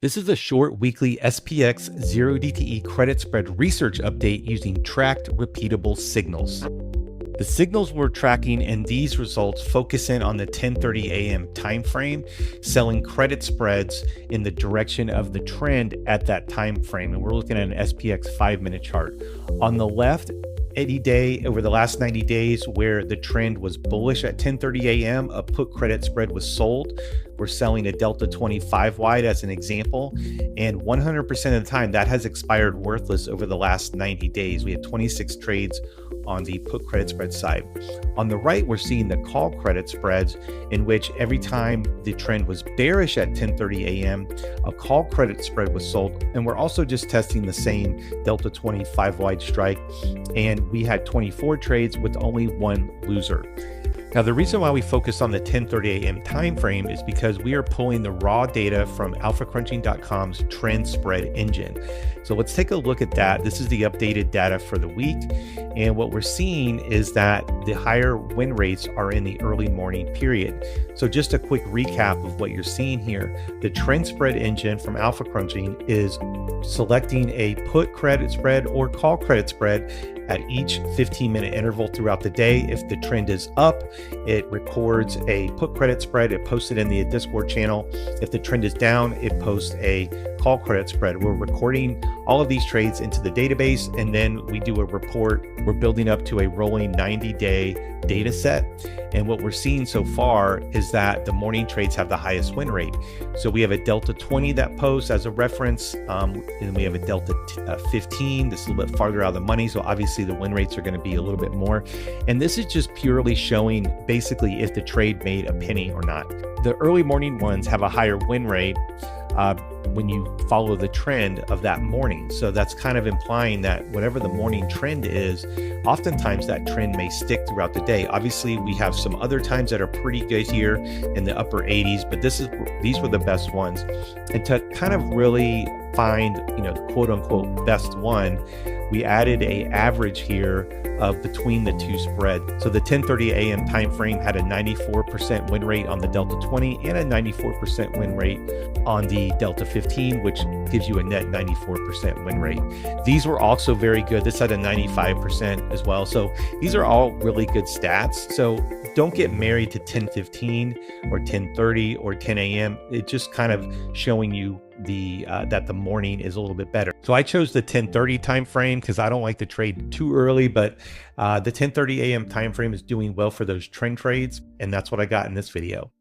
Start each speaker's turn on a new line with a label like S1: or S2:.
S1: This is a short weekly SPX 0DTE credit spread research update using tracked repeatable signals. The signals we're tracking in these results focus in on the 10:30 a.m. time frame, selling credit spreads in the direction of the trend at that time frame. And we're looking at an SPX 5-minute chart. On the left, any day over the last 90 days where the trend was bullish at 10:30 a.m., a put credit spread was sold. We're selling a Delta 25 wide as an example, and 100% of the time that has expired worthless over the last 90 days. We had 26 trades on the put credit spread side. On the right, we're seeing the call credit spreads, in which every time the trend was bearish at 10:30 a.m., a call credit spread was sold. And we're also just testing the same Delta 25 wide strike, and we had 24 trades with only one loser. Now, the reason why we focus on the 10:30 a.m. time frame is because we are pulling the raw data from alphacrunching.com's trend spread engine. So let's take a look at that. This is the updated data for the week. And what we're seeing is that the higher win rates are in the early morning period. So just a quick recap of what you're seeing here. The trend spread engine from Alpha Crunching is selecting a put credit spread or call credit spread at each 15-minute interval throughout the day. If the trend is up, it records a put credit spread. It posts it in the Discord channel. If the trend is down, it posts a call credit spread. We're recording all of these trades into the database, and then we do a report. We're building up to a rolling 90-day data set. And what we're seeing so far is that the morning trades have the highest win rate. So we have a Delta 20 that posts as a reference, and we have a Delta 15. This is a little bit farther out of the money, so obviously the win rates are going to be a little bit more. And this is just purely showing basically if the trade made a penny or not. The early morning ones have a higher win rate when you follow the trend of that morning. So that's kind of implying that whatever the morning trend is, oftentimes that trend may stick throughout the day. Obviously, we have some other times that are pretty good here in the upper 80s, but these were the best ones. And to kind of really find, the quote unquote best one, we added a average here of between the two spreads. So the 10:30 a.m. time frame had a 94% win rate on the Delta 20 and a 94% win rate on the Delta 15, which gives you a net 94% win rate. These were also very good. This had a 95% as well. So these are all really good stats. So don't get married to 10:15 or 10:30 or 10 a.m. It's just kind of showing you that the morning is a little bit better. So I chose the 10:30 time frame because I don't like to trade too early, but the 10:30 a.m. time frame is doing well for those trend trades, and that's what I got in this video.